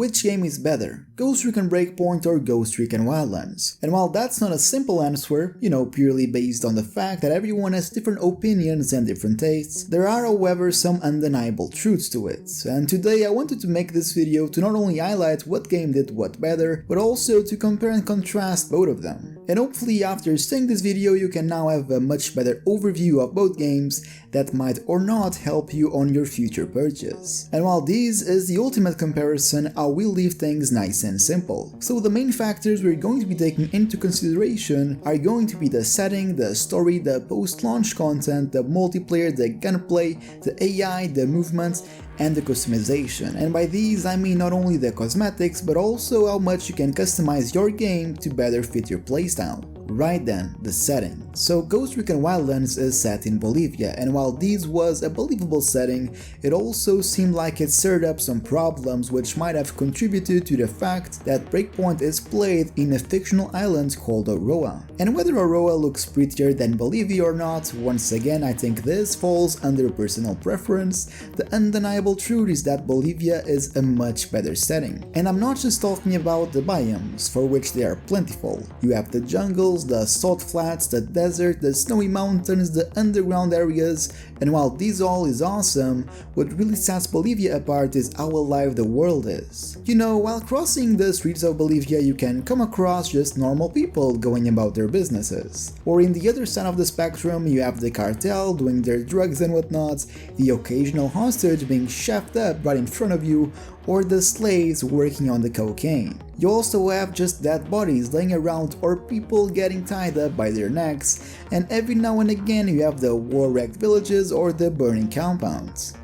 which game is better, Ghost Recon Breakpoint or Ghost Recon Wildlands? And while that's not a simple answer, purely based on the fact that everyone has different opinions and different tastes, there are however some undeniable truths to it. And today I wanted to make this video to not only highlight what game did what better, but also to compare and contrast both of them. And hopefully after seeing this video you can now have a much better overview of both games that might or not help you on your future purchase. And while this is the ultimate comparison, I will leave things nice and simple. So the main factors we're going to be taking into consideration are going to be the setting, the story, the post-launch content, the multiplayer, the gunplay, the AI, the movements, and the customization. And by these I mean not only the cosmetics, but also how much you can customize your game to better fit your playstyle. Right then, the setting. So Ghost Recon Wildlands is set in Bolivia, and while this was a believable setting, it also seemed like it stirred up some problems which might have contributed to the fact that Breakpoint is played in a fictional island called Aroa. And whether Aroa looks prettier than Bolivia or not, once again I think this falls under personal preference. The undeniable truth is that Bolivia is a much better setting. And I'm not just talking about the biomes, for which they are plentiful. You have the jungles, the salt flats, the desert, the snowy mountains, the underground areas, and while this all is awesome, what really sets Bolivia apart is how alive the world is. While crossing the streets of Bolivia you can come across just normal people going about their businesses. Or in the other side of the spectrum you have the cartel doing their drugs and whatnot, the occasional hostage being chefed up right in front of you, or the slaves working on the cocaine. You also have just dead bodies laying around or people getting tied up by their necks, and every now and again you have the war-wrecked villages or the burning compounds.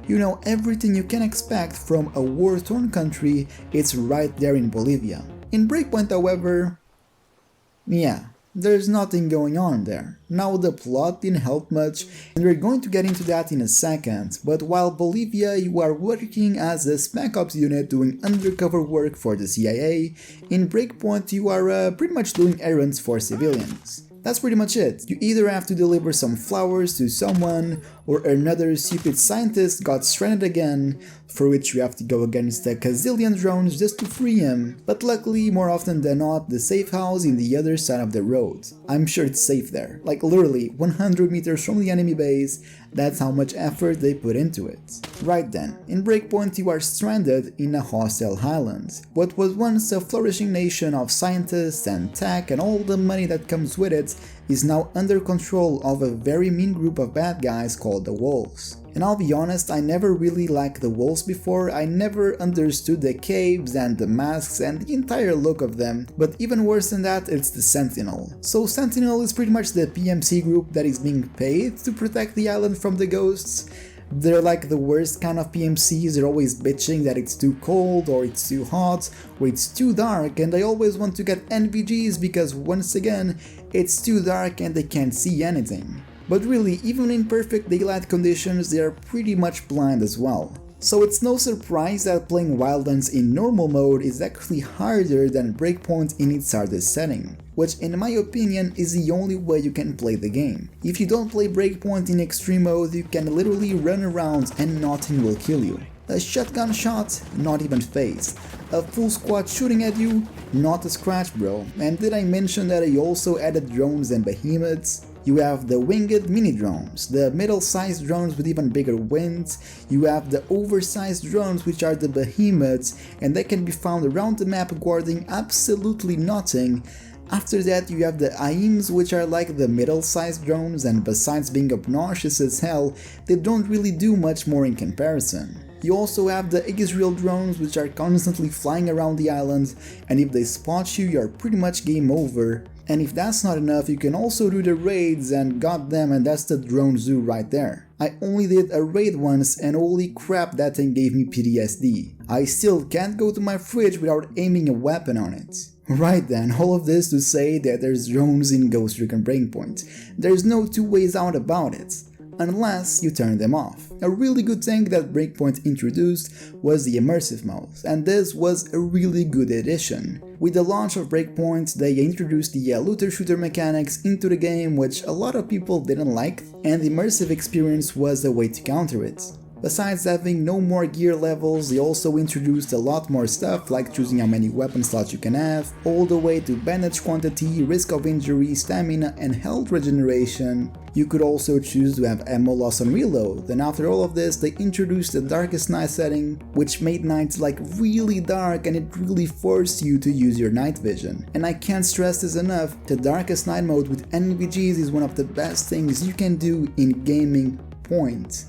Everything you can expect from a war-torn country, it's right there in Bolivia. In Breakpoint however, there's nothing going on there. Now the plot didn't help much, and we're going to get into that in a second, but while Bolivia you are working as a Spec Ops unit doing undercover work for the CIA, in Breakpoint you are pretty much doing errands for civilians. That's pretty much it. You either have to deliver some flowers to someone, or another stupid scientist got stranded again, for which you have to go against a gazillion drones just to free him, but luckily more often than not the safe house in the other side of the road. I'm sure it's safe there, like literally 100 meters from the enemy base. That's how much effort they put into it. Right then, in Breakpoint you are stranded in a hostile island. What was once a flourishing nation of scientists and tech and all the money that comes with it is now under control of a very mean group of bad guys called the Wolves. And I'll be honest, I never really liked the Wolves before. I never understood the caves and the masks and the entire look of them, but even worse than that, it's the Sentinel. So Sentinel is pretty much the PMC group that is being paid to protect the island from the ghosts. They're like the worst kind of PMCs, they're always bitching that it's too cold or it's too hot or it's too dark, and they always want to get NVGs because once again it's too dark and they can't see anything. But really, even in perfect daylight conditions they are pretty much blind as well. So it's no surprise that playing Wildlands in normal mode is actually harder than Breakpoint in its hardest setting, which in my opinion is the only way you can play the game. If you don't play Breakpoint in extreme mode, you can literally run around and nothing will kill you. A shotgun shot, not even phased. A full squad shooting at you, not a scratch bro. And did I mention that I also added drones and behemoths? You have the winged mini drones, the middle-sized drones with even bigger wings, you have the oversized drones which are the behemoths, and they can be found around the map guarding absolutely nothing. After that you have the AIMs, which are like the middle-sized drones, and besides being obnoxious as hell, they don't really do much more in comparison. You also have the Israel drones, which are constantly flying around the island, and if they spot you, you're pretty much game over. And if that's not enough, you can also do the raids, and goddamn, and that's the drone zoo right there. I only did a raid once and holy crap, that thing gave me PTSD. I still can't go to my fridge without aiming a weapon on it. Right then, all of this to say that there's drones in Ghost Recon Breakpoint. There's no two ways out about it, unless you turn them off. A really good thing that Breakpoint introduced was the Immersive mode, and this was a really good addition. With the launch of Breakpoint, they introduced the looter shooter mechanics into the game, which a lot of people didn't like, and the immersive experience was a way to counter it. Besides having no more gear levels, they also introduced a lot more stuff like choosing how many weapon slots you can have, all the way to bandage quantity, risk of injury, stamina and health regeneration. You could also choose to have ammo loss on reload, and after all of this they introduced the darkest night setting, which made nights like really dark and it really forced you to use your night vision. And I can't stress this enough, the darkest night mode with NVGs is one of the best things you can do in gaming.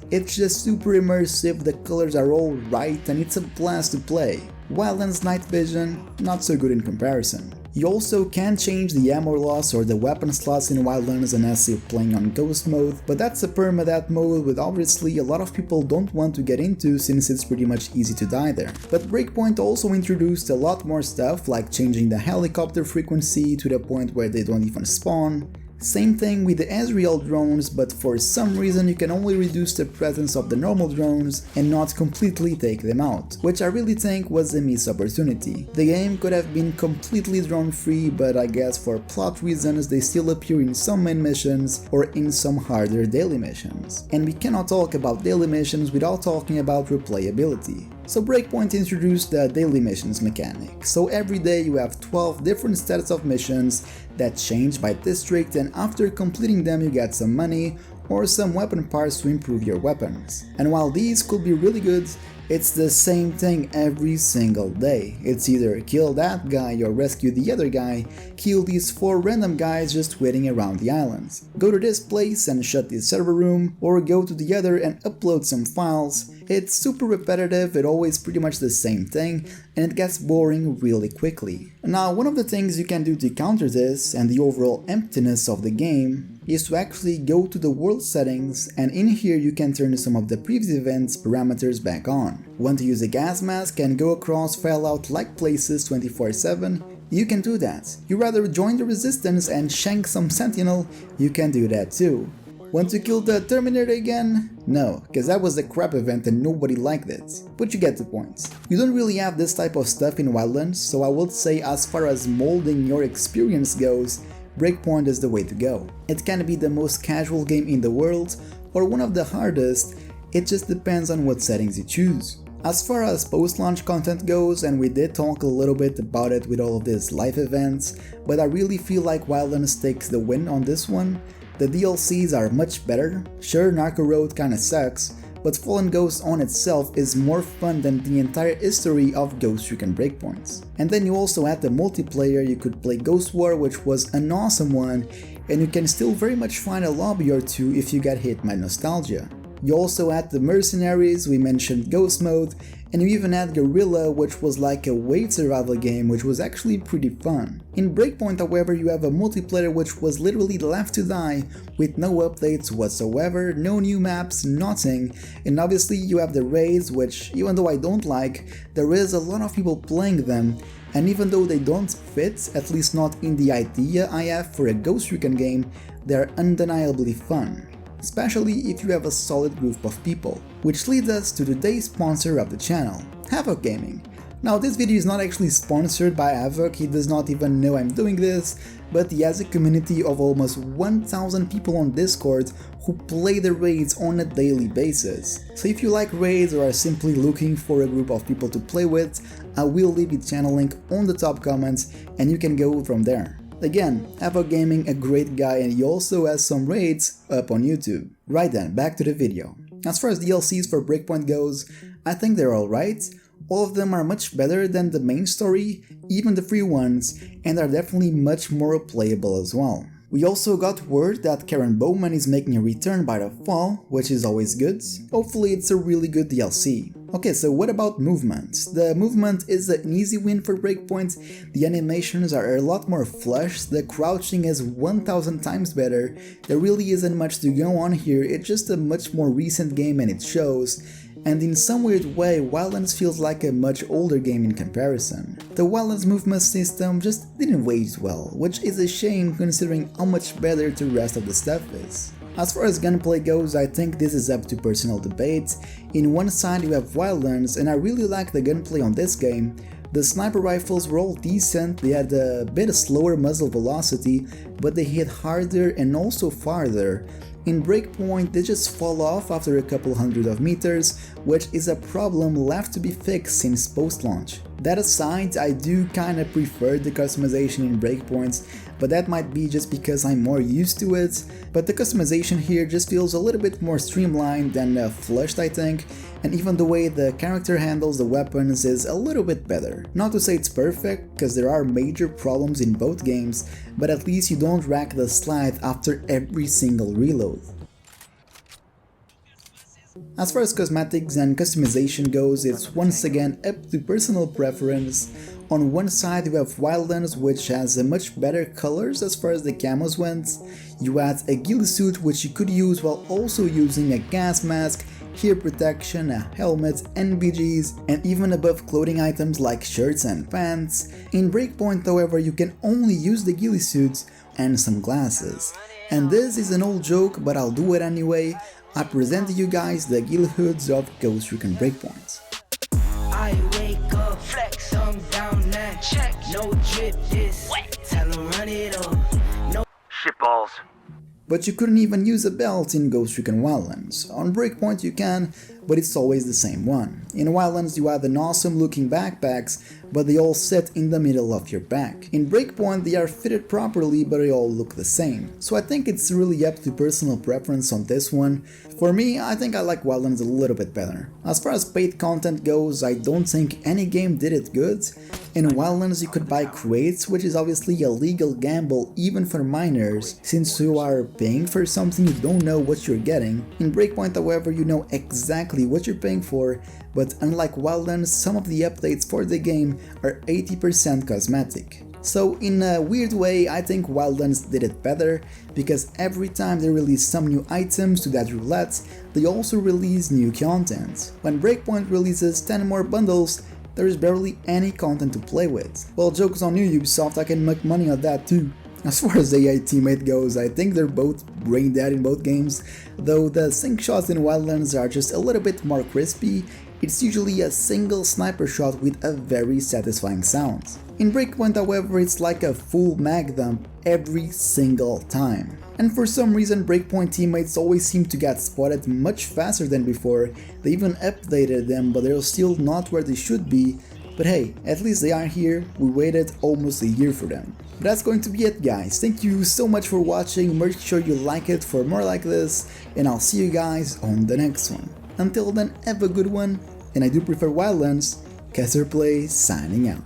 It's just super immersive, the colors are all right and it's a blast to play. Wildlands night vision, not so good in comparison. You also can change the ammo loss or the weapon slots in Wildlands unless you're playing on ghost mode, but that's a permadeath mode which obviously a lot of people don't want to get into since it's pretty much easy to die there. But Breakpoint also introduced a lot more stuff like changing the helicopter frequency to the point where they don't even spawn. Same thing with the Ezreal drones, but for some reason you can only reduce the presence of the normal drones and not completely take them out, which I really think was a missed opportunity. The game could have been completely drone free, but I guess for plot reasons they still appear in some main missions or in some harder daily missions. And we cannot talk about daily missions without talking about replayability. So Breakpoint introduced the daily missions mechanic, so every day you have 12 different sets of missions that change by district, and after completing them you get some money or some weapon parts to improve your weapons. And while these could be really good, it's the same thing every single day. It's either kill that guy or rescue the other guy, kill these 4 random guys just waiting around the islands, go to this place and shut this server room, or go to the other and upload some files. It's super repetitive, it's always pretty much the same thing, and it gets boring really quickly. Now, one of the things you can do to counter this and the overall emptiness of the game is to actually go to the world settings, and in here you can turn some of the previous events parameters back on. Want to use a gas mask and go across Fallout-like places 24/7? You can do that. You rather join the resistance and shank some sentinel? You can do that too. Want to kill the Terminator again? No, cause that was a crap event and nobody liked it. But you get the point. You don't really have this type of stuff in Wildlands, so I would say as far as molding your experience goes, Breakpoint is the way to go. It can be the most casual game in the world, or one of the hardest, it just depends on what settings you choose. As far as post-launch content goes, and we did talk a little bit about it with all of these live events, but I really feel like Wildlands takes the win on this one. The DLCs are much better. Sure, Narco Road kinda sucks, but Fallen Ghost on itself is more fun than the entire history of Ghost Recon Breakpoints. And then you also add the multiplayer, you could play Ghost War, which was an awesome one, and you can still very much find a lobby or two if you get hit by nostalgia. You also add the mercenaries, we mentioned Ghost Mode, and you even add Guerrilla, which was like a wave survival game, which was actually pretty fun. In Breakpoint, however, you have a multiplayer which was literally left to die, with no updates whatsoever, no new maps, nothing, and obviously you have the raids, which, even though I don't like, there is a lot of people playing them, and even though they don't fit, at least not in the idea I have for a Ghost Recon game, they are undeniably fun. Especially if you have a solid group of people. Which leads us to today's sponsor of the channel, Havoc Gaming. Now this video is not actually sponsored by Havoc, he does not even know I'm doing this, but he has a community of almost 1,000 people on Discord who play the raids on a daily basis. So if you like raids or are simply looking for a group of people to play with, I will leave the channel link on the top comments and you can go from there. Again, Havoc Gaming, a great guy, and he also has some raids up on YouTube. Right then, back to the video. As far as DLCs for Breakpoint goes, I think they're alright. All of them are much better than the main story, even the free ones, and are definitely much more playable as well. We also got word that Karen Bowman is making a return by the fall, which is always good. Hopefully it's a really good DLC. Okay, so what about movement? The movement is an easy win for Breakpoint, the animations are a lot more flush, the crouching is 1000 times better, there really isn't much to go on here, it's just a much more recent game and it shows. And in some weird way, Wildlands feels like a much older game in comparison. The Wildlands movement system just didn't age well, which is a shame considering how much better the rest of the stuff is. As far as gunplay goes, I think this is up to personal debate. In one side you have Wildlands, and I really like the gunplay on this game, The sniper rifles were all decent, they had a bit slower muzzle velocity, but they hit harder and also farther. In Breakpoint, they just fall off after a couple hundred of meters, which is a problem left to be fixed since post-launch. That aside, I do kinda prefer the customization in Breakpoints, but that might be just because I'm more used to it. But the customization here just feels a little bit more streamlined and flushed, I think, and even the way the character handles the weapons is a little bit better. Not to say it's perfect, because there are major problems in both games, but at least you don't rack the slide after every single reload. As far as cosmetics and customization goes, it's once again up to personal preference. On one side you have Wildlands, which has a much better colors as far as the camos went. You add a ghillie suit, which you could use while also using a gas mask, hair protection, a helmet, NVGs, and even above clothing items like shirts and pants. In Breakpoint, however, you can only use the ghillie suits and some glasses. And this is an old joke, but I'll do it anyway. I present to you guys the ghillie hoods of Ghost Recon Breakpoint. I wake up, flex, I'm down that check, no drip this, tell 'em run it up, no shitballs. But you couldn't even use a belt in Ghost Recon Wildlands. On Breakpoint you can, but it's always the same one. In Wildlands you have an awesome looking backpacks, but they all sit in the middle of your back. In Breakpoint they are fitted properly, but they all look the same. So I think it's really up to personal preference on this one. For me, I think I like Wildlands a little bit better. As far as paid content goes, I don't think any game did it good. In Wildlands you could buy crates, which is obviously a legal gamble even for minors, since you are paying for something you don't know what you're getting. In Breakpoint, however, you know exactly what you're paying for, but unlike Wildlands, some of the updates for the game are 80% cosmetic. So in a weird way, I think Wildlands did it better, because every time they release some new items to that roulette, they also release new content. When Breakpoint releases 10 more bundles, there is barely any content to play with. Well, jokes on you, Ubisoft, I can make money on that too. As far as AI teammate goes, I think they're both brain dead in both games, though the sync shots in Wildlands are just a little bit more crispy. It's usually a single sniper shot with a very satisfying sound. In Breakpoint, however, it's like a full mag dump every single time. And for some reason, Breakpoint teammates always seem to get spotted much faster than before. They even updated them, but they're still not where they should be. But hey, at least they are here. We waited almost a year for them. But that's going to be it, guys. Thank you so much for watching. Make sure you like it for more like this, and I'll see you guys on the next one. Until then, have a good one, and I do prefer Wildlands. CUSTER Play signing out.